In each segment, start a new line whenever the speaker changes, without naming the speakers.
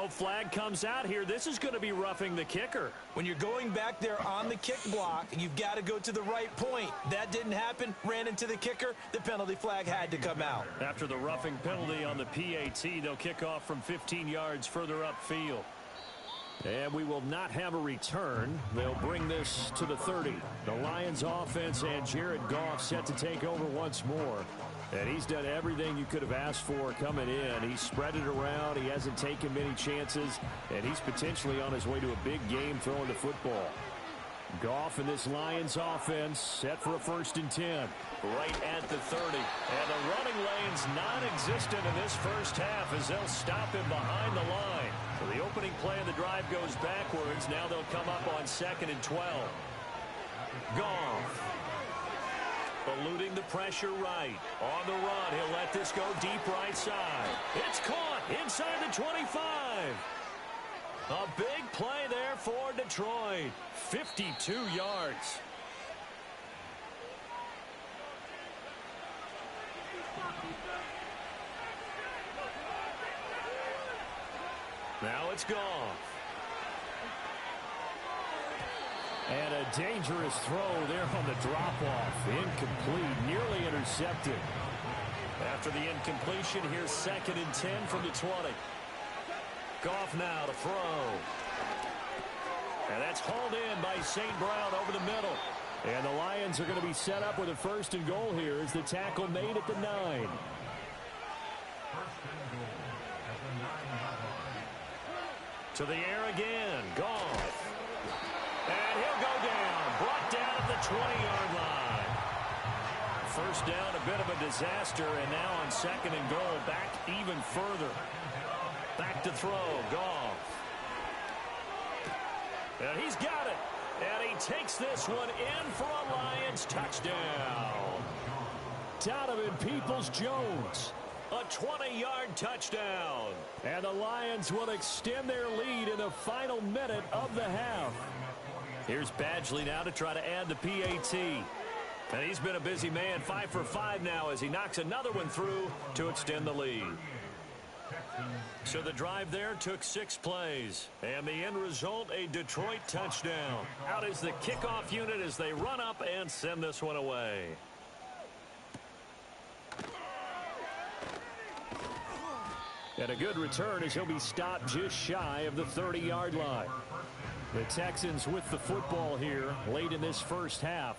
No flag comes out here. This is going to be roughing the kicker.
When you're going back there on the kick block, you've got to go to the right point. That didn't happen. Ran into the kicker. The penalty flag had to come out.
After the roughing penalty on the PAT, they'll kick off from 15 yards further upfield. And we will not have a return. They'll bring this to the 30. The Lions offense and Jared Goff set to take over once more. And he's done everything you could have asked for coming in. He's spread it around. He hasn't taken many chances. And he's potentially on his way to a big game throwing the football. Goff in this Lions offense set for a 1st and 10. Right at the 30. And the running lane's non-existent in this first half as they'll stop him behind the line. So the opening play of the drive goes backwards. Now they'll come up on 2nd and 12. Goff. Eluding the pressure right. On the run, he'll let this go deep right side. It's caught inside the 25. A big play there for Detroit. 52 yards. Now it's Goff. And a dangerous throw there on the drop-off. Incomplete, nearly intercepted. After the incompletion, here's 2nd and 10 from the 20. Goff now to throw. And that's hauled in by St. Brown over the middle. And the Lions are going to be set up with a 1st and goal here as the tackle made at the 9. To the air again. Goff. And he'll go down. Brought down at the 20-yard line. First down, a bit of a disaster. And now on 2nd and goal, back even further. Back to throw. Goff. And he's got it. And he takes this one in for a Lions touchdown. Donovan Peoples-Jones. A 20-yard touchdown. And the Lions will extend their lead in the final minute of the half. Here's Badgley now to try to add the PAT. And he's been a busy man, 5 for 5 now as he knocks another one through to extend the lead. So the drive there took 6 plays. And the end result, a Detroit touchdown. Out is the kickoff unit as they run up and send this one away. And a good return as he'll be stopped just shy of the 30-yard line. The Texans with the football here late in this first half.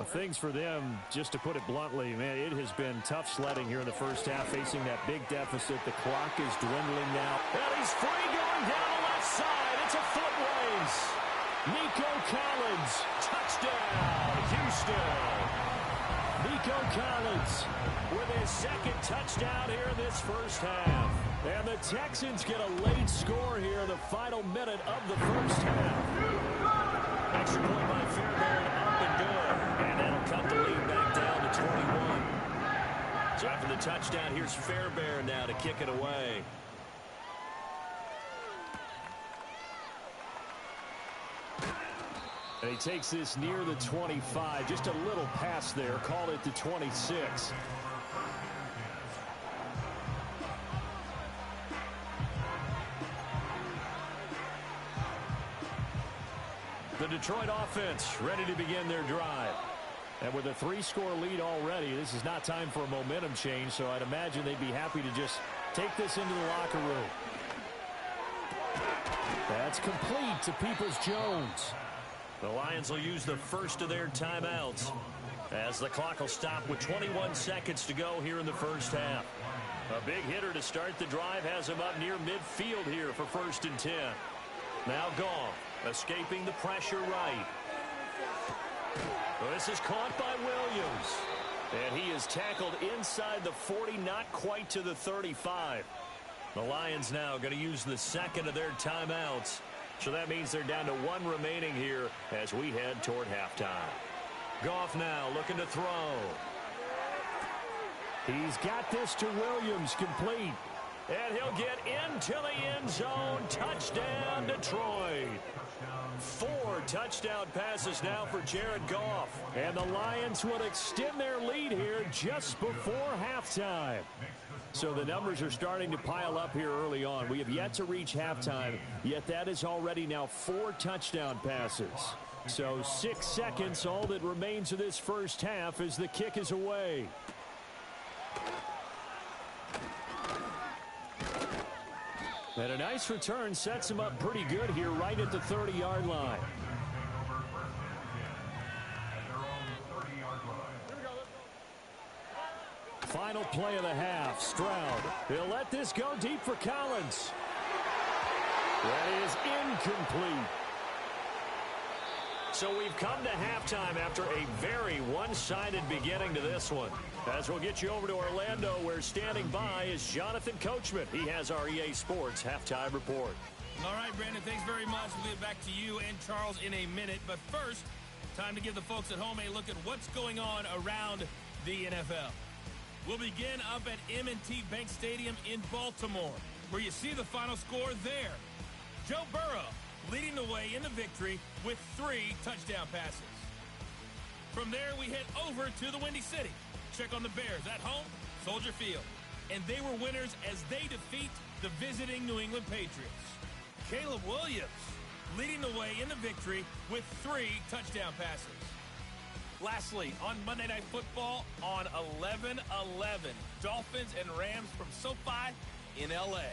Things for them, just to put it bluntly, man, it has been tough sledding here in the first half, facing that big deficit. The clock is dwindling now. And he's free going down the left side. It's a foot race. Nico Collins, touchdown, Houston. Nico Collins with his 2nd touchdown here in this first half. And the Texans get a late score here in the final minute of the first half. Extra point by Fairbairn, up and good. And that'll cut the lead back down to 21. So after the touchdown, here's Fairbairn now to kick it away. And he takes this near the 25. Just a little pass there. Called it the 26. The Detroit offense ready to begin their drive. And with a 3-score lead already, this is not time for a momentum change, so I'd imagine they'd be happy to just take this into the locker room. That's complete to Peoples-Jones. The Lions will use the first of their timeouts as the clock will stop with 21 seconds to go here in the first half. A big hitter to start the drive has him up near midfield here for 1st and 10. Now Goff escaping the pressure right. This is caught by Williams. And he is tackled inside the 40, not quite to the 35. The Lions now going to use the 2nd of their timeouts. So that means they're down to 1 remaining here as we head toward halftime. Goff now looking to throw. He's got this to Williams, complete. And he'll get into the end zone. Touchdown, Detroit. 4 touchdown passes now for Jared Goff. And the Lions would extend their lead here just before halftime. So the numbers are starting to pile up here early on. We have yet to reach halftime, yet that is already now 4 touchdown passes. So 6 seconds, all that remains of this first half as the kick is away. And a nice return sets him up pretty good here right at the 30-yard line. Final play of the half. Stroud. He'll let this go deep for Collins. That is incomplete. So we've come to halftime after a very one-sided beginning to this one. As we'll get you over to Orlando, where standing by is Jonathan Coachman. He has our EA Sports halftime report.
All right, Brandon, thanks very much. We'll get back to you and Charles in a minute. But first, time to give the folks at home a look at what's going on around the NFL. We'll begin up at M&T Bank Stadium in Baltimore, where you see the final score there. Joe Burrow leading the way in the victory with 3 touchdown passes. From there, we head over to the Windy City. Check on the Bears at home, Soldier Field. And they were winners as they defeat the visiting New England Patriots. Caleb Williams leading the way in the victory with 3 touchdown passes. Lastly, on Monday Night Football on 11-11, Dolphins and Rams from SoFi in L.A.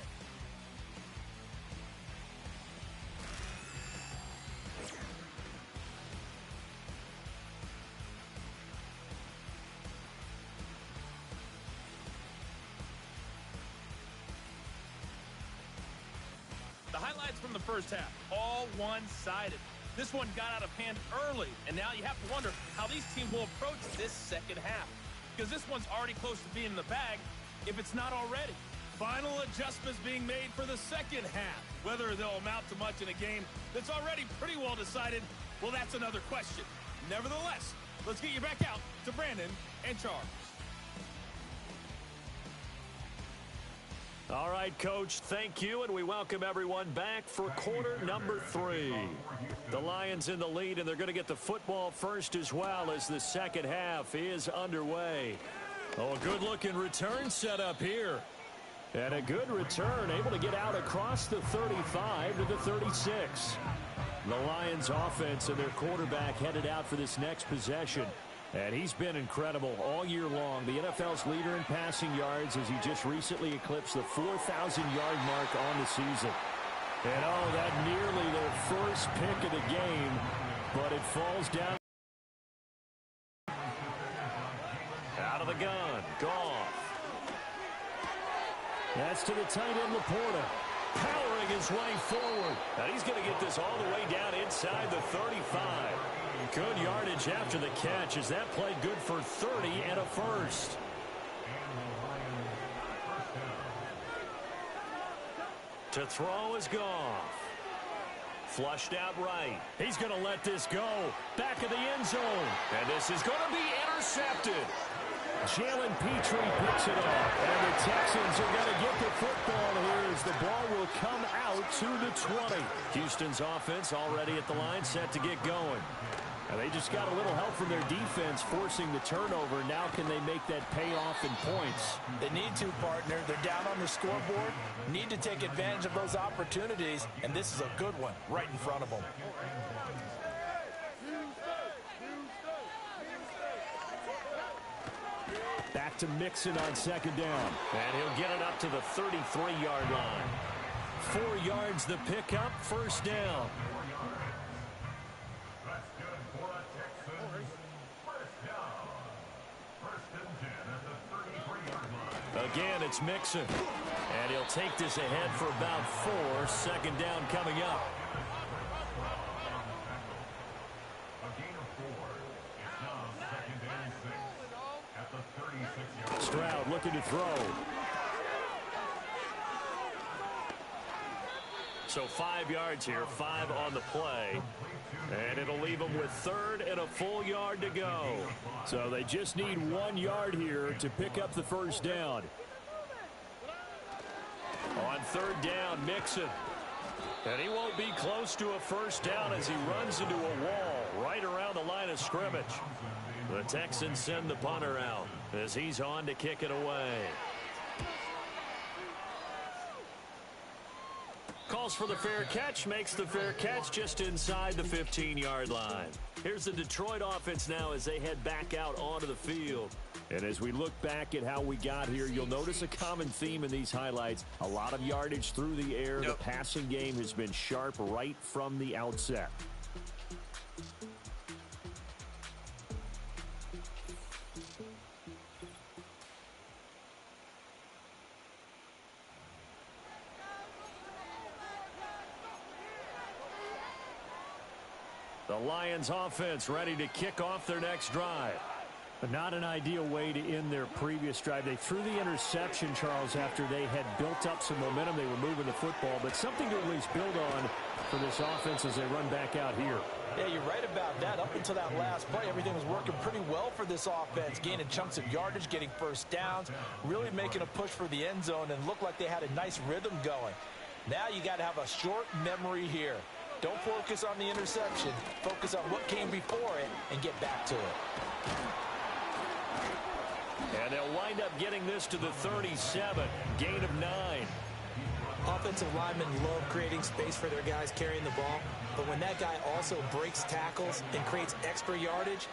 The highlights from the first half, all one-sided. This one got out of hand early, and now you have to wonder how these teams will approach this second half. Because this one's already close to being in the bag, if it's not already. Final adjustments being made for the second half. Whether they'll amount to much in a game that's already pretty well decided, well, that's another question. Nevertheless, let's get you back out to Brandon and Charles.
All right, Coach, thank you, and we welcome everyone back for quarter number 3. The Lions in the lead, and they're going to get the football first as well as the second half is underway. Oh, a good-looking return set up here. And a good return, able to get out across the 35 to the 36. The Lions offense and their quarterback headed out for this next possession. And he's been incredible all year long. The NFL's leader in passing yards as he just recently eclipsed the 4,000-yard mark on the season. And, oh, that nearly their first pick of the game, but it falls down. Out of the gun, Goff. That's to the tight end, Laporta. Powering his way forward. And he's going to get this all the way down inside the 35. Good yardage after the catch as that played good for 30 and a first. To throw is Goff. Flushed out right. He's going to let this go. Back of the end zone. And this is going to be intercepted. Jalen Petrie picks it up. And the Texans are going to get the football here as the ball will come out to the 20. Houston's offense already at the line, set to get going. And they just got a little help from their defense forcing the turnover. Now can they make that pay off in points?
They need to, partner. They're down on the scoreboard. Need to take advantage of those opportunities. And this is a good one right in front of them.
Back to Mixon on second down. And he'll get it up to the 33-yard line. 4 yards the pickup, first down. Again, it's Mixon. And he'll take this ahead for about 4. Second down coming up. Stroud looking to throw. So 5 yards here, 5 on the play. And it'll leave them with 3rd and a full yard to go. So they just need 1 yard here to pick up the first down. On third down, Mixon. And he won't be close to a first down as he runs into a wall right around the line of scrimmage. The Texans send the punter out as he's on to kick it away. Calls for the fair catch, makes the fair catch just inside the 15-yard line. Here's the Detroit offense now as they head back out onto the field. And as we look back at how we got here, you'll notice a common theme in these highlights. A lot of yardage through the air. The passing game has been sharp right from the outset. The Lions offense ready to kick off their next drive. But not an ideal way to end their previous drive. They threw the interception, Charles, after they had built up some momentum. They were moving the football, but something to at least build on for this offense as they run back out here.
Yeah, you're right about that. Up until that last play, everything was working pretty well for this offense, gaining chunks of yardage, getting first downs, really making a push for the end zone, and looked like they had a nice rhythm going. Now you got to have a short memory here. Don't focus on the interception. Focus on what came before it and get back to it.
And they'll wind up getting this to the 37. Gain of 9.
Offensive linemen love creating space for their guys carrying the ball, but when that guy also breaks tackles and creates extra yardage,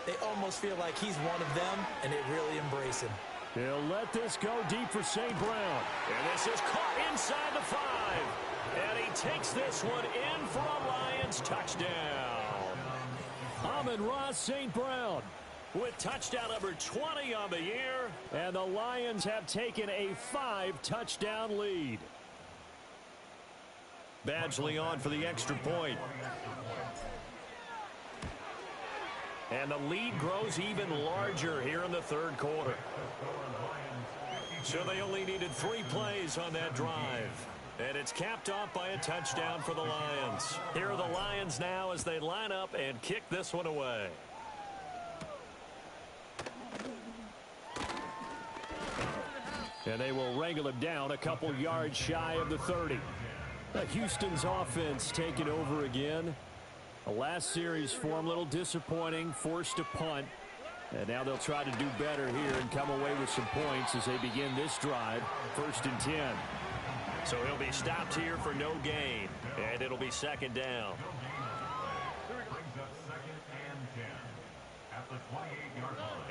they almost feel like he's one of them, and they really embrace him.
They'll let this go deep for St. Brown. And this is caught inside the 5. And he takes this one in for a Lions touchdown. Amon-Ra St. Brown with touchdown number 20 on the year. And the Lions have taken a 5-touchdown lead. Badgley on for the extra point. And the lead grows even larger here in the third quarter. So they only needed 3 plays on that drive. And it's capped off by a touchdown for the Lions. Here are the Lions now as they line up and kick this one away. And they will wrangle him down a couple yards shy of the 30. Houston's offense taking over again. The last series for them, a little disappointing, forced a punt. And now they'll try to do better here and come away with some points as they begin this drive. 1st and 10. So he'll be stopped here for no gain. And it'll be 2nd down.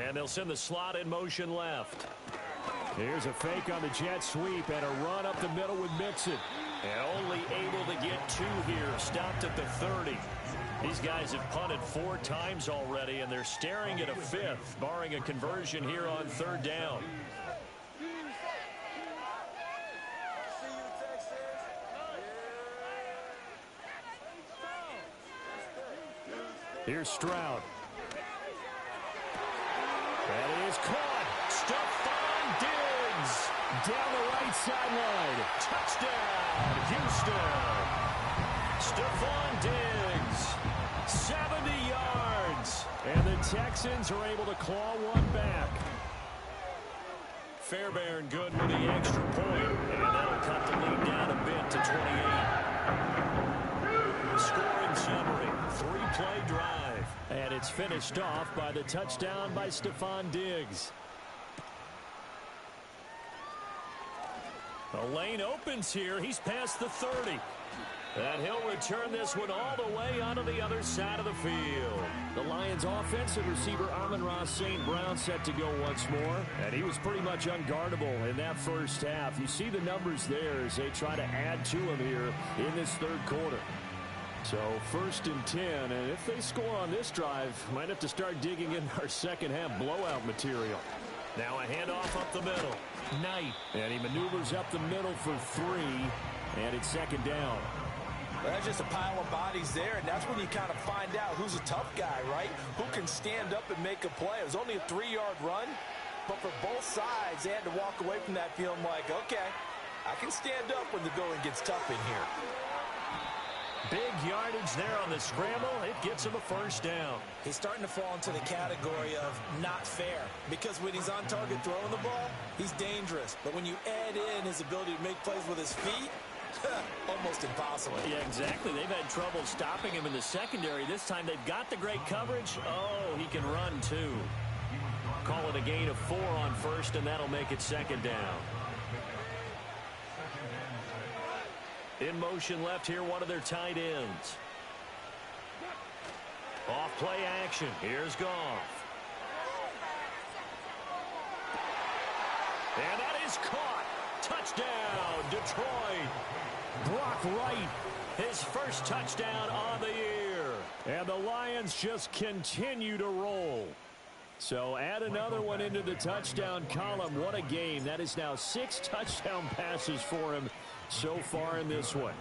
And they'll send the slot in motion left. Here's a fake on the jet sweep and a run up the middle with Mixon. And only able to get 2 here. Stopped at the 30. These guys have punted 4 times already, and they're staring at a 5th, barring a conversion here on 3rd down. Here's Stroud. That is caught. Stephon Diggs down the right sideline. Touchdown, Houston. Stephon Diggs, 70 yards. And the Texans are able to claw one back. Fairbairn good with the extra point, and that'll cut the lead down a bit to 28. Scoring summary, 3-play drive. And it's finished off by the touchdown by Stephon Diggs. The lane opens here. He's past the 30. And he'll return this one all the way onto the other side of the field. The Lions offensive receiver Amon-Ra St. Brown set to go once more. And he was pretty much unguardable in that first half. You see the numbers there as they try to add to him here in this third quarter. So 1st and 10, and if they score on this drive, might have to start digging in our second half blowout material. Now a handoff up the middle. Knight, and he maneuvers up the middle for 3, and it's 2nd down.
That's just a pile of bodies there, and that's when you kind of find out who's a tough guy, right? Who can stand up and make a play. It was only a 3-yard run, but for both sides, they had to walk away from that feeling like, okay, I can stand up when the going gets tough in here.
Big yardage there on the scramble. It gets him a first down.
He's starting to fall into the category of not fair, because when he's on target throwing the ball, he's dangerous. But when you add in his ability to make plays with his feet, almost impossible.
Yeah, exactly. They've had trouble stopping him in the secondary. This time they've got the great coverage. Oh, he can run too. Call it a gain of 4 on first, and that'll make it second down. In motion left here, one of their tight ends. Off play action. Here's Goff. And that is caught. Touchdown, Detroit. Brock Wright, his first touchdown on the year. And the Lions just continue to roll. So add another one into the touchdown column. What a game. That is now 6 touchdown passes for him so far in this one.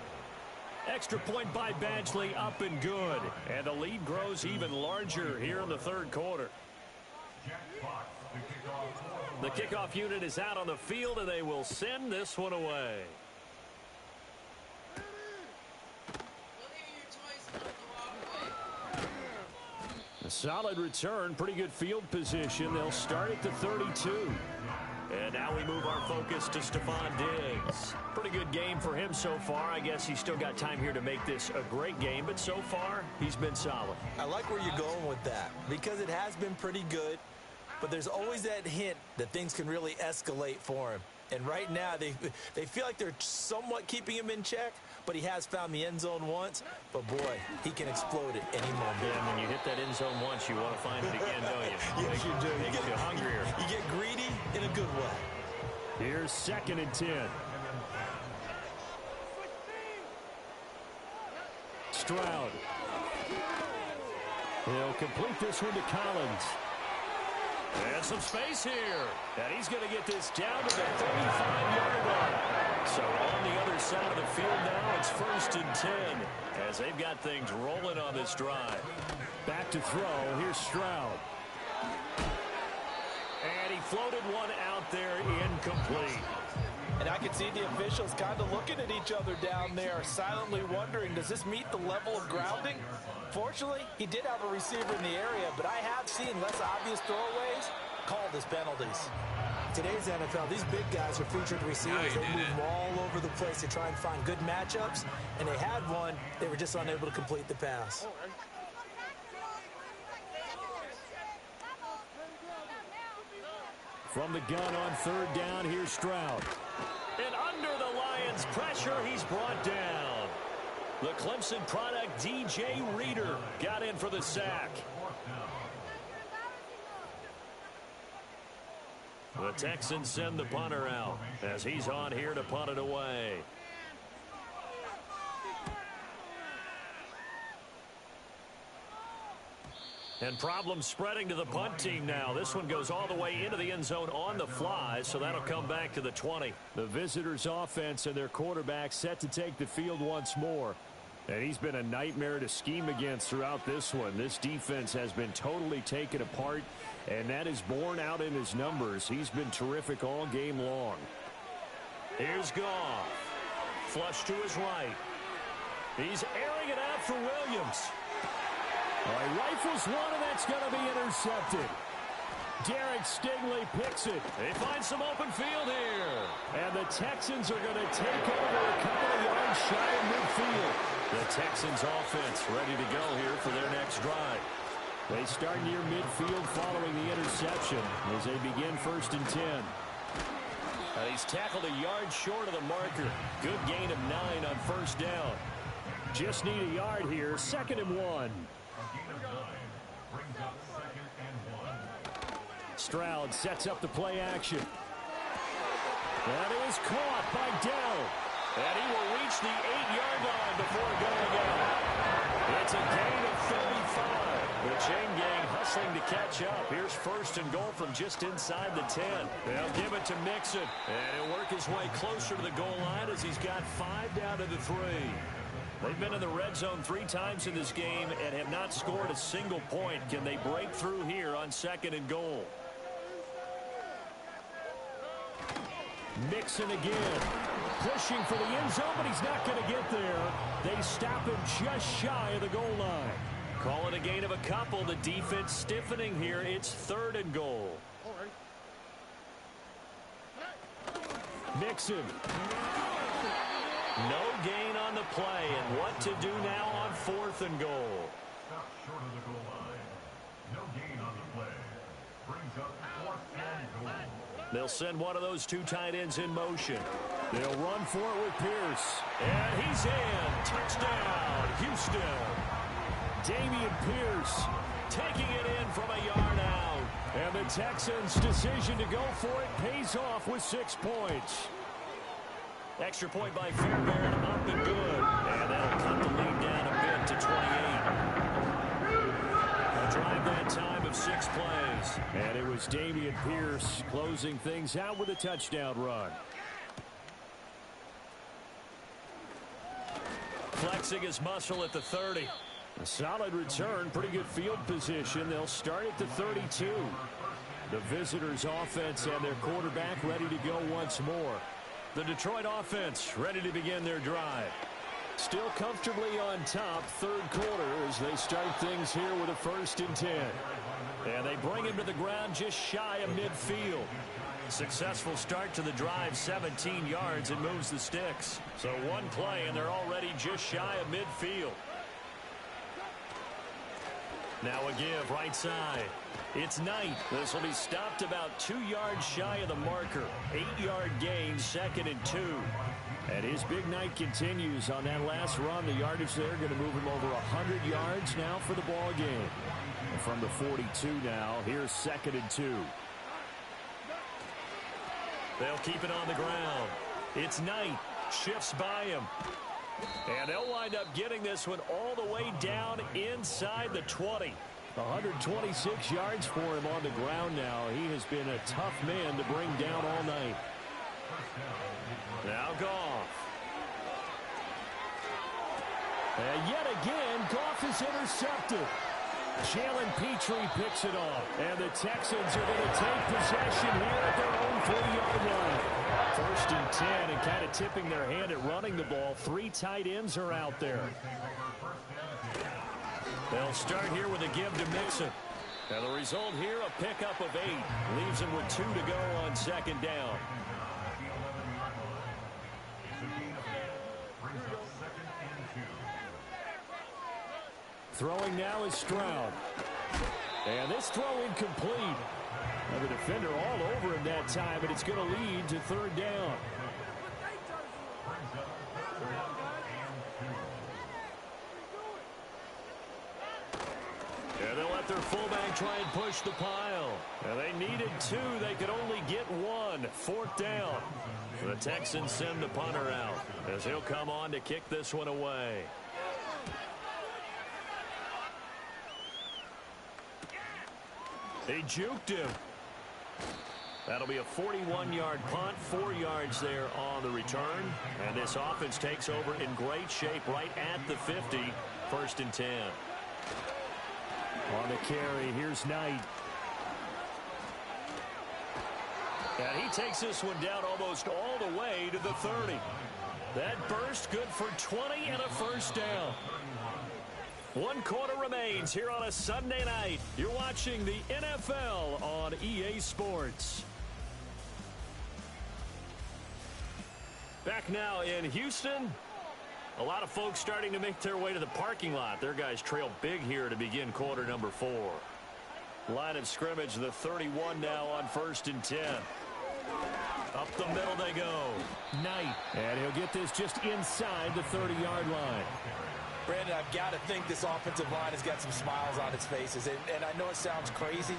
Extra point by Badgley, up and good. And the lead grows even larger here in the third quarter. The kickoff unit is out on the field, and they will send this one away. A solid return, pretty good field position. They'll start at the 32. And now we move our focus to Stephon Diggs. Pretty good game for him so far. I guess he's still got time here to make this a great game, but so far, he's been solid.
I like where you're going with that, because it has been pretty good, but there's always that hint that things can really escalate for him. And right now, they feel like they're somewhat keeping him in check, but he has found the end zone once. But, boy, he can explode at any moment.
Yeah, and when you hit that end zone once, you want to find it again, don't you?
Yes, you do.
Makes you hungrier.
You get greedy in a good way.
Here's 2nd and 10. Stroud. He'll complete this one to Collins. And some space here. And he's going to get this down to the 35-yard line. So on the other side of the field now, it's 1st and 10 as they've got things rolling on this drive. Back to throw. Here's Stroud. And he floated one out there, incomplete.
And I can see the officials kind of looking at each other down there, silently wondering, does this meet the level of grounding? Fortunately, he did have a receiver in the area, but I have seen less obvious throwaways called as penalties. Today's NFL, these big guys are featured receivers. They move all over the place to try and find good matchups, and they had one. They were just unable to complete the pass.
From the gun on 3rd down, here's Stroud. And under the Lions' pressure, he's brought down. The Clemson product, DJ Reader, got in for the sack. The Texans send the punter out as he's on here to punt it away. And problems spreading to the punt team now. This one goes all the way into the end zone on the fly, so that'll come back to the 20. The visitors' offense and their quarterback set to take the field once more. And he's been a nightmare to scheme against throughout this one. This defense has been totally taken apart, and that is borne out in his numbers. He's been terrific all game long. Here's Goff. Flush to his right. He's airing it out for Williams. He rifles one, and that's going to be intercepted. Derek Stingley picks it. They find some open field here. And the Texans are going to take over a couple of yards shy of midfield. The Texans offense ready to go here for their next drive. They start near midfield following the interception as they begin 1st and 10. He's tackled a yard short of the marker. Good gain of 9 on 1st down. Just need a yard here. 2nd and 1. Stroud sets up the play action. That is caught by Dell. And he will reach the 8-yard line before going out. It's a gain of 35. The chain gang hustling to catch up. Here's 1st and goal from just inside the 10. They'll give it to Mixon. And he'll work his way closer to the goal line as he's got 5 down to the 3. They've been in the red zone 3 times in this game and have not scored a single point. Can they break through here on 2nd and goal? Mixon again. Pushing for the end zone, but he's not going to get there. They stop him just shy of the goal line. Call it a gain of a couple. The defense stiffening here. It's 3rd and goal. Mixon. No gain on the play, and what to do now on 4th and goal.
Stop short of the goal line. No gain on the play. Brings up 4th and goal.
They'll send one of those 2 tight ends in motion. They'll run for it with Pierce. And he's in. Touchdown, Houston. Dameon Pierce taking it in from a yard out. And the Texans' decision to go for it pays off with 6 points. Extra point by Fairbairn, up and good. And that'll cut the lead down a bit to 28. A drive that time of 6 plays. And it was Dameon Pierce closing things out with a touchdown run. Flexing his muscle at the 30. A solid return, pretty good field position. They'll start at the 32. The visitors' offense and their quarterback ready to go once more. The Detroit offense ready to begin their drive. Still comfortably on top, 3rd quarter as they start things here with a 1st and 10. And they bring him to the ground just shy of midfield. Successful start to the drive, 17 yards, and moves the sticks. So 1 play, and they're already just shy of midfield. Now a give, right side. It's Knight. This will be stopped about 2 yards shy of the marker. 8-yard gain, 2nd and 2. And his big night continues on that last run. The yardage there going to move him over 100 yards now for the ball game. And from the 42 now, here's 2nd and 2. They'll keep it on the ground. It's Knight. Shifts by him. And they'll wind up getting this one all the way down inside the 20. 126 yards for him on the ground now. He has been a tough man to bring down all night. Now Goff. And yet again, Goff is intercepted. Jalen Petrie picks it off. And the Texans are going to take possession here at their own 3-yard line. 1st and 10, and kind of tipping their hand at running the ball. 3 tight ends are out there. They'll start here with a give to Mixon. And the result here, a pickup of 8. Leaves him with 2 to go on 2nd down. Throwing now is Stroud. And this throw incomplete. And the defender all over him that time, but it's going to lead to 3rd down. And they'll let their fullback try and push the pile. And they needed 2. They could only get 1. 4th down. The Texans send the punter out as he'll come on to kick this one away. They juked him. That'll be a 41-yard punt, 4 yards there on the return. And this offense takes over in great shape right at the 50. 1st and 10. On the carry, here's Knight. And he takes this one down almost all the way to the 30. That burst good for 20 and a 1st down. 1 quarter remains here on a Sunday night. You're watching the NFL on EA Sports. Back now in Houston. A lot of folks starting to make their way to the parking lot. Their guys trail big here to begin quarter number 4. Line of scrimmage, the 31 now on 1st and 10. Up the middle they go. Knight. And he'll get this just inside the 30-yard line.
Brandon, I've got to think this offensive line has got some smiles on its faces. And I know it sounds crazy,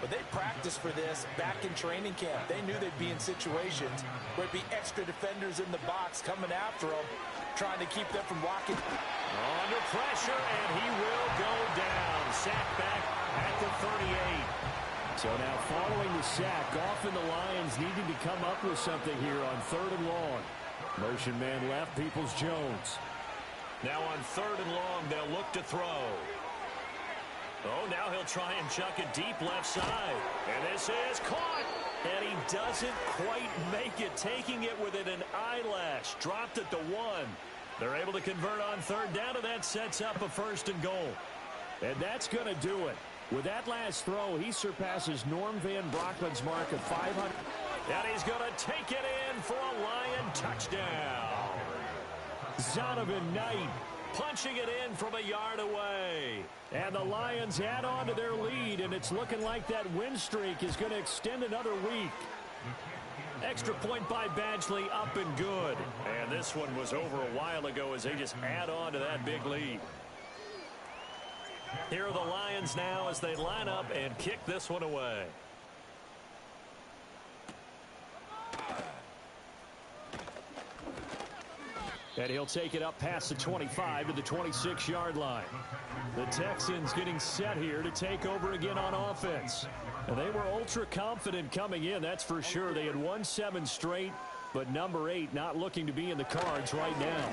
but they practiced for this back in training camp. They knew they'd be in situations where it'd be extra defenders in the box coming after them, trying to keep them from walking.
Under pressure, and he will go down. Sack back at the 38. So now following the sack, Goff and the Lions needing to come up with something here on 3rd and long. Motion man left, Peoples-Jones. Now on 3rd and long, they'll look to throw. Oh, now he'll try and chuck it deep left side. And this is caught. And he doesn't quite make it, taking it within an eyelash. Dropped at the 1. They're able to convert on third down, and that sets up a 1st and goal. And that's going to do it. With that last throw, he surpasses Norm Van Brockman's mark of 500. And he's going to take it in for a Lion touchdown. Zonovan Knight punching it in from a yard away. And the Lions add on to their lead, and it's looking like that win streak is going to extend another week. Extra point by Badgley, up and good. And this one was over a while ago as they just add on to that big lead. Here are the Lions now as they line up and kick this one away. And he'll take it up past the 25 to the 26-yard line. The Texans getting set here to take over again on offense. And they were ultra confident coming in, that's for sure. They had won 7 straight, but number 8 not looking to be in the cards right now.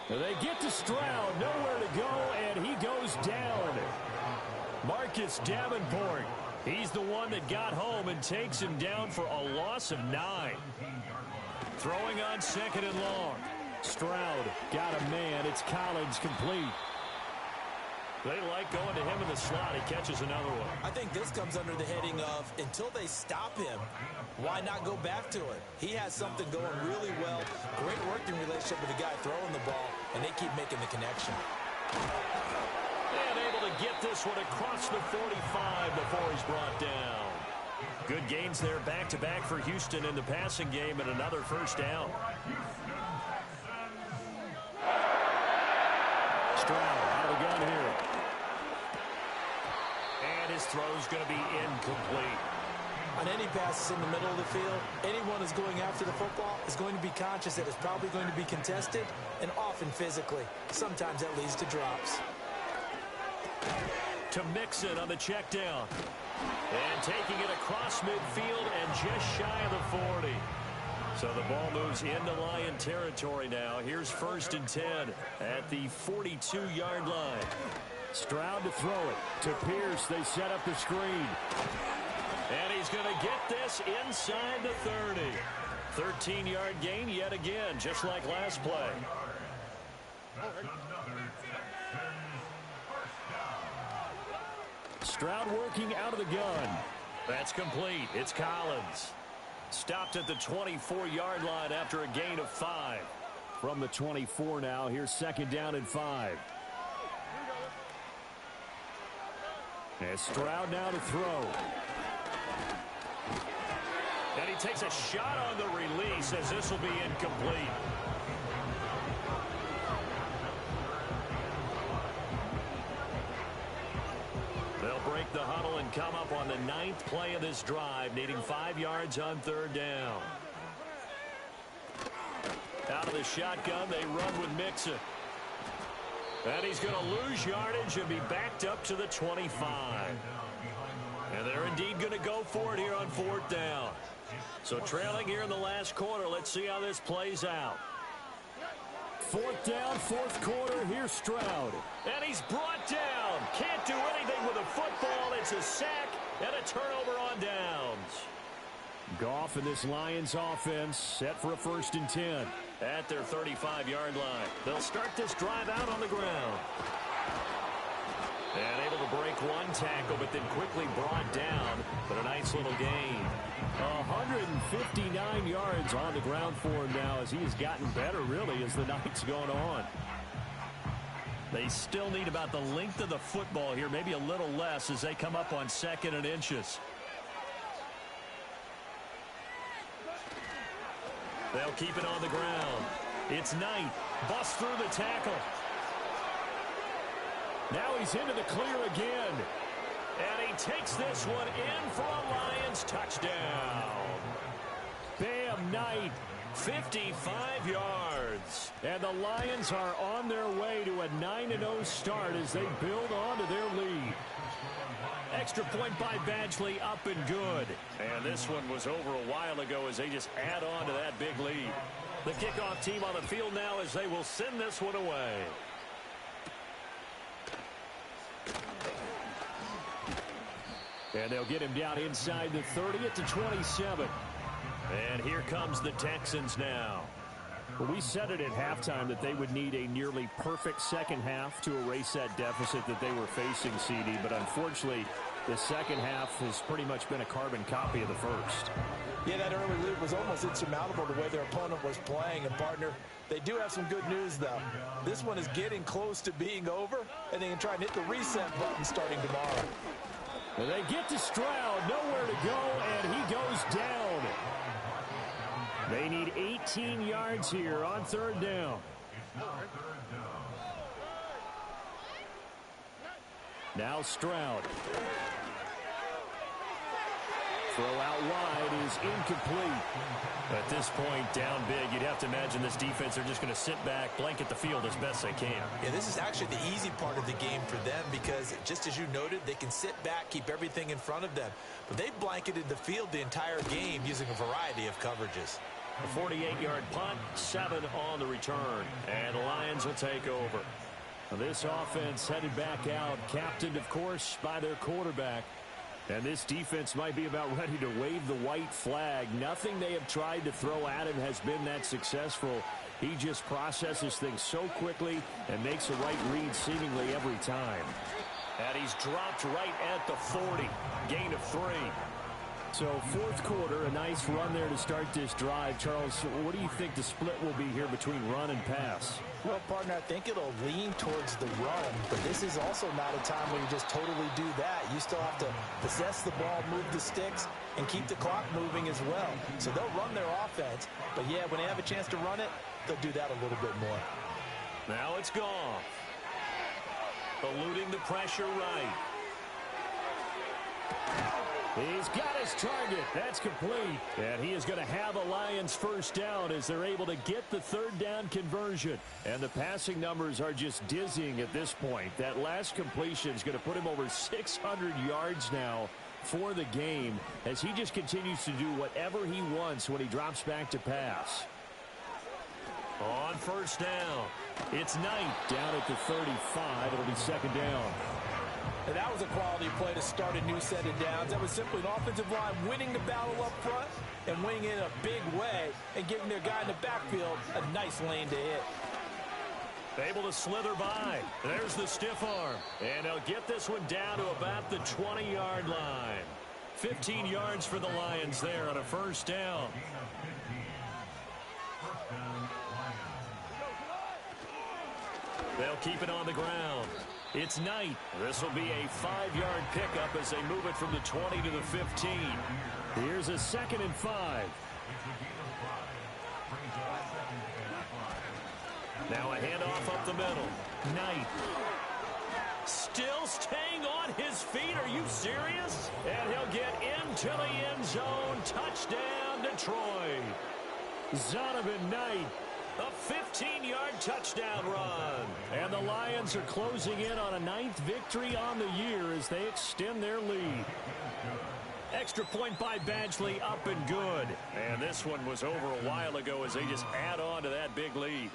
They get to Stroud, nowhere to go, and he goes down. Marcus Davenport, he's the one that got home and takes him down for a loss of 9. Throwing on 2nd and long. Stroud got a man. It's Collins complete. They like going to him in the slot. He catches another one.
I think this comes under the heading of until they stop him, why not go back to it? He has something going really well. Great working relationship with the guy throwing the ball, and they keep making the connection.
And able to get this one across the 45 before he's brought down. Good gains there back-to-back for Houston in the passing game and another 1st down. Stroud out of the gun here. And his throw's going to be incomplete.
On any passes in the middle of the field, anyone who's going after the football is going to be conscious that it's probably going to be contested and often physically. Sometimes that leads to drops.
To Mixon on the check down. And taking it across midfield and just shy of the 40. So the ball moves into Lion territory now. Here's 1st and 10 at the 42-yard line. Stroud to throw it. To Pierce, they set up the screen. And he's going to get this inside the 30. 13-yard gain yet again, just like last play. Stroud working out of the gun. That's complete. It's Collins. Stopped at the 24-yard line after a gain of 5. From the 24 now, here's 2nd down and 5. And Stroud now to throw. And he takes a shot on the release as this will be incomplete. They'll break the huddle and come up on the 9th play of this drive, needing 5 yards on 3rd down. Out of the shotgun, they run with Mixon. And he's going to lose yardage and be backed up to the 25. And they're indeed going to go for it here on 4th down. So trailing here in the last quarter, let's see how this plays out. 4th down, 4th quarter, here's Stroud. And he's brought down. Can't do anything with a football. It's a sack and a turnover on downs. Goff and this Lions offense set for a 1st and 10 at their 35-yard line. They'll start this drive out on the ground. And able to break one tackle, but then quickly brought down. But a nice little gain. 159 yards on the ground for him now as he has gotten better, really, as the night's gone on. They still need about the length of the football here, maybe a little less as they come up on 2nd and inches. They'll keep it on the ground. It's Knight. Busts through the tackle. Now he's into the clear again. And he takes this one in for a Lions touchdown. Bam, Knight, 55 yards. And the Lions are on their way to a 9-0 start as they build onto their lead. Extra point by Badgley, up and good. And this one was over a while ago as they just add on to that big lead. The kickoff team on the field now as they will send this one away. And they'll get him down inside the 30 at the 27. And here comes the Texans now. Well, we said it at halftime that they would need a nearly perfect second half to erase that deficit that they were facing, CD. But unfortunately, the second half has pretty much been a carbon copy of the first.
Yeah, that early lead was almost insurmountable the way their opponent was playing. And, partner, they do have some good news, though. This one is getting close to being over, and they can try and hit the reset button starting tomorrow.
And they get to Stroud, nowhere to go, and he goes down. They need 18 yards here on third down. Now Stroud. Throw out wide is incomplete. At this point, down big, you'd have to imagine this defense are just going to sit back, blanket the field as best they can.
Yeah, this is actually the easy part of the game for them because, just as you noted, they can sit back, keep everything in front of them. But they've blanketed the field the entire game using a variety of coverages.
A 48-yard punt, 7 on the return, and the Lions will take over. This offense headed back out, captained, of course, by their quarterback. And this defense might be about ready to wave the white flag. Nothing they have tried to throw at him has been that successful. He just processes things so quickly and makes a right read seemingly every time. And he's dropped right at the 40. Gain of 3. So fourth quarter, a nice run there to start this drive. Charles, what do you think the split will be here between run and pass?
Well, partner, I think it'll lean towards the run, but this is also not a time where you just totally do that. You still have to possess the ball, move the sticks, and keep the clock moving as well. So they'll run their offense, but yeah, when they have a chance to run it, they'll do that a little bit more.
Now it's Goff. Eluding the pressure right. He's got his target. That's complete. And he is going to have a Lions first down as they're able to get the third down conversion. And the passing numbers are just dizzying at this point. That last completion is going to put him over 600 yards now for the game as he just continues to do whatever he wants when he drops back to pass. On first down, it's Knight down at the 35. It'll be second down.
And that was a quality play to start a new set of downs. That was simply an offensive line winning the battle up front and winning it in a big way and giving their guy in the backfield a nice lane to hit.
Able to slither by. There's the stiff arm. And they'll get this one down to about the 20-yard line. 15 yards for the Lions there on a first down. They'll keep it on the ground. It's Knight. This will be a 5-yard pickup as they move it from the 20 to the 15. Here's a 2nd and 5. Now a handoff up the middle. Knight. Still staying on his feet. Are you serious? And he'll get into the end zone. Touchdown, Detroit. Zonovan Knight. A 15-yard touchdown run. And the Lions are closing in on a 9th victory on the year as they extend their lead. Extra point by Badgley, up and good. And this one was over a while ago as they just add on to that big lead.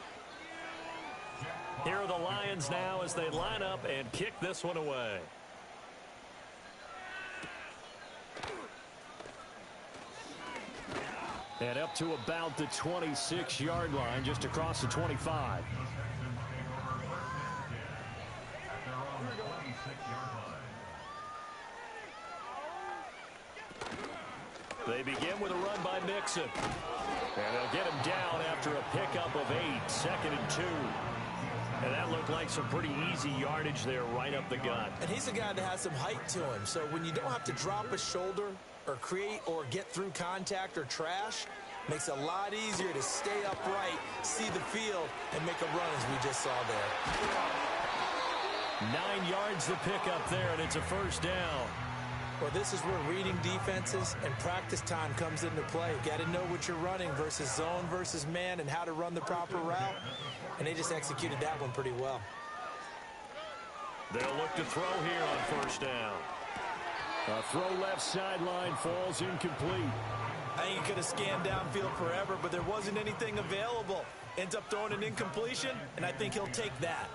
Here are the Lions now as they line up and kick this one away. And up to about the 26-yard line, just across the 25. They begin with a run by Mixon. And they'll get him down after a pickup of 8, 2nd and 2. And that looked like some pretty easy yardage there right up the gut.
And he's a guy that has some height to him. So when you don't have to drop a shoulder or create or get through contact or trash, makes it a lot easier to stay upright, see the field, and make a run as we just saw there.
9 yards the pickup there, and it's a first down.
Well, this is where reading defenses and practice time comes into play. Got to know what you're running versus zone versus man and how to run the proper route. And they just executed that one pretty well.
They'll look to throw here on first down. A throw left sideline falls incomplete.
I think he could have scanned downfield forever, but there wasn't anything available. Ends up throwing an incompletion, and I think he'll take that.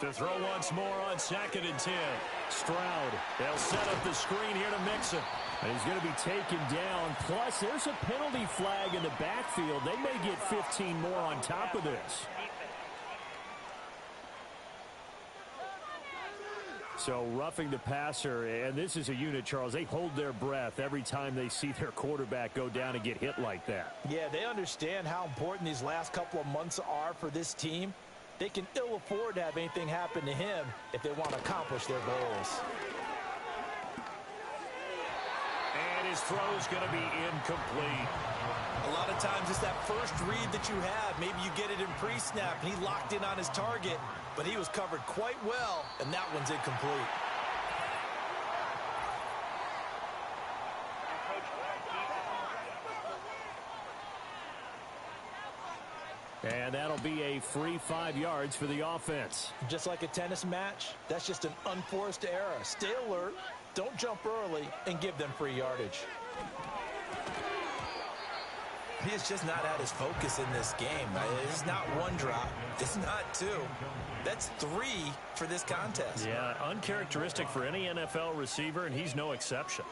To throw once more on 2nd and 10. Stroud, they'll set up the screen here to Mixon. And he's going to be taken down. Plus, there's a penalty flag in the backfield. They may get 15 more on top of this. So roughing the passer, and this is a unit, Charles. They hold their breath every time they see their quarterback go down and get hit like that.
Yeah, they understand how important these last couple of months are for this team. They can ill afford to have anything happen to him if they want to accomplish their goals.
And his throw's going to be incomplete.
A lot of times it's that first read that you have. Maybe you get it in pre-snap, and he locked in on his target, but he was covered quite well, and that one's incomplete.
And that'll be a free 5 yards for the offense.
Just like a tennis match, that's just an unforced error. Stay alert, don't jump early, and give them free yardage. He is just not at his focus in this game. It's not one drop. It's not two. That's 3 for this contest.
Yeah, uncharacteristic for any NFL receiver, and he's no exception.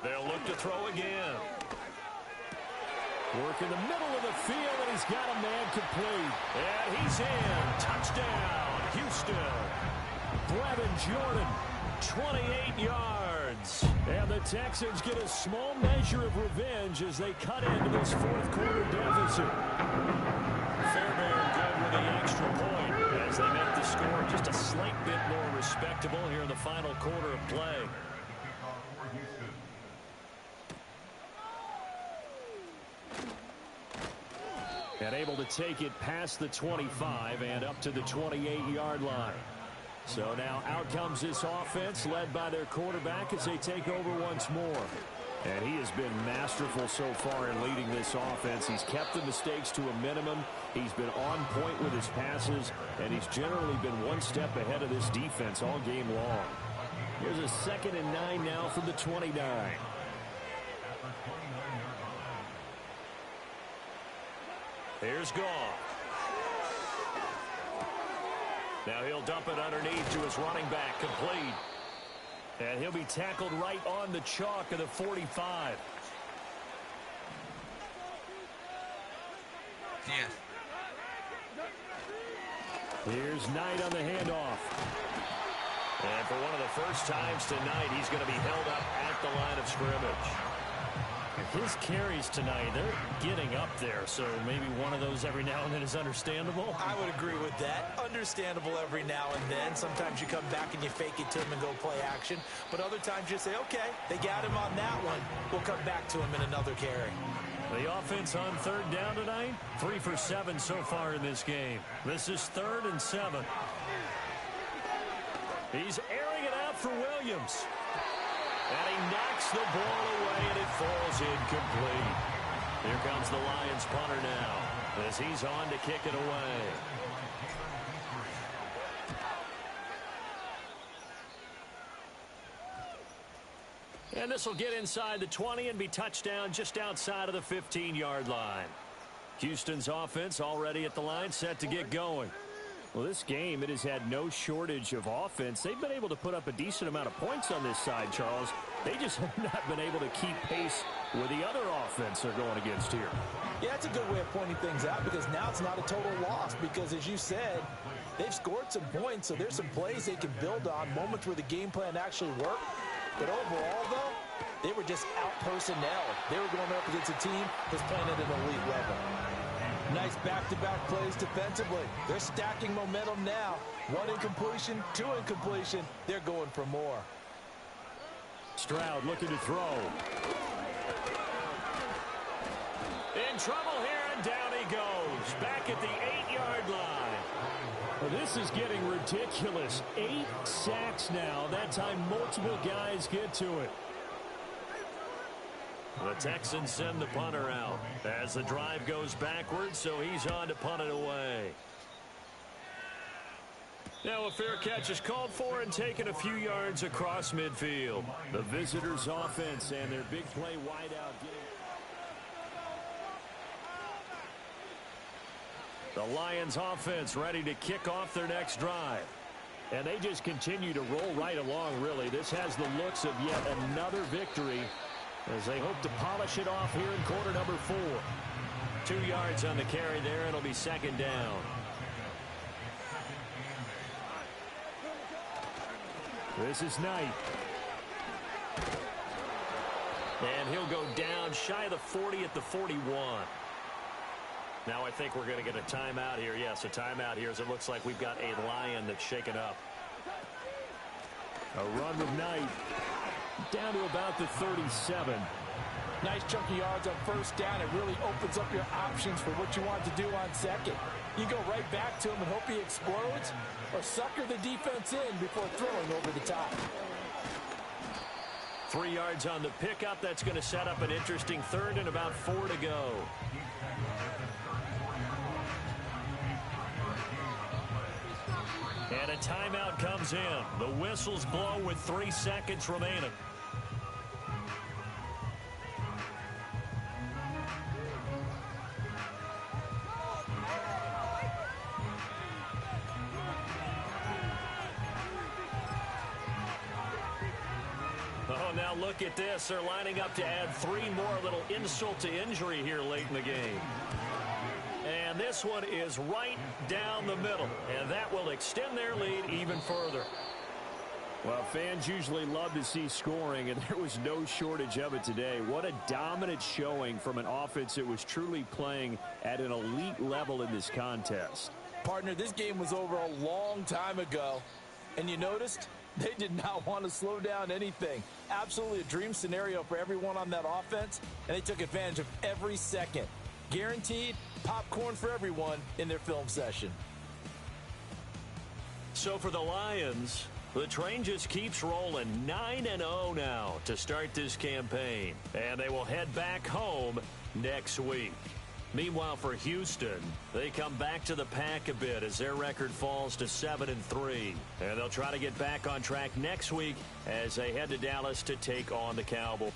They'll look to throw again. Work in the middle of the field, and he's got a man complete. And he's in. Touchdown, Houston. Brevin Jordan, 28 yards. And the Texans get a small measure of revenge as they cut into this fourth quarter deficit. Fairbairn good with the extra point as they make the score just a slight bit more respectable here in the final quarter of play. And able to take it past the 25 and up to the 28-yard line. So now out comes this offense led by their quarterback as they take over once more. And he has been masterful so far in leading this offense. He's kept the mistakes to a minimum. He's been on point with his passes, and he's generally been one step ahead of this defense all game long. Here's a 2nd and 9 now from the 29. Here's Goff. Now he'll dump it underneath to his running back, complete. And he'll be tackled right on the chalk of the 45.
Yeah.
Here's Knight on the handoff. And for one of the first times tonight, he's going to be held up at the line of scrimmage. His carries tonight, they're getting up there, so maybe one of those every now and then is understandable.
I would agree with that. Understandable every now and then. Sometimes you come back and you fake it to him and go play action. But other times you say, okay, they got him on that one. We'll come back to him in another carry.
The offense on 3rd down tonight, 3 for 7 so far in this game. This is 3rd and 7. He's airing it out for Williams. And he knocks the ball away, and it falls incomplete. Here comes the Lions punter now as he's on to kick it away. And this will get inside the 20 and be touchdown just outside of the 15-yard line. Houston's offense already at the line, set to get going. Well, this game, it has had no shortage of offense. They've been able to put up a decent amount of points on this side, Charles. They just have not been able to keep pace with the other offense they're going against here.
Yeah, that's a good way of pointing things out because now it's not a total loss because, as you said, they've scored some points, so there's some plays they can build on, moments where the game plan actually worked. But overall, though, they were just out personnel. They were going up against a team that's playing at an elite level. Nice back-to-back plays defensively. They're stacking momentum now. 1 incompletion, 2 incompletion. They're going for more.
Stroud looking to throw. In trouble here, and down he goes. Back at the 8-yard line. Well, this is getting ridiculous. 8 sacks now. That time multiple guys get to it. The Texans send the punter out as the drive goes backwards, so he's on to punt it away. Now a fair catch is called for and taken a few yards across midfield. The visitors' offense and their big play wideout getting... The Lions offense ready to kick off their next drive. And they just continue to roll right along, really. This has the looks of yet another victory as they hope to polish it off here in quarter number 4. 2 yards on the carry there. It'll be second down. This is Knight. And he'll go down shy of the 40 at the 41. Now I think we're going to get a timeout here. Yes, a timeout here as it looks like we've got a Lion that's shaken up. A run with Knight. Down to about the 37.
Nice chunky yards on first down. It really opens up your options for what you want to do on second. You go right back to him and hope he explodes, or sucker the defense in before throwing over the top.
3 yards on the pickup. That's going to set up an interesting third and about 4 to go. And a timeout comes in. The whistles blow with 3 seconds remaining. Oh, now look at this. They're lining up to add 3 more. Little insult to injury here late in the game. And this one is right down the middle, and that will extend their lead even further. Well, fans usually love to see scoring, and there was no shortage of it today. What a dominant showing from an offense that was truly playing at an elite level in this contest.
Partner, this game was over a long time ago, and you noticed they did not want to slow down anything. Absolutely a dream scenario for everyone on that offense, and they took advantage of every second. Guaranteed popcorn for everyone in their film session.
So for the Lions, the train just keeps rolling. 9-0 now to start this campaign. And they will head back home next week. Meanwhile, for Houston, they come back to the pack a bit as their record falls to 7-3. And they'll try to get back on track next week as they head to Dallas to take on the Cowboys.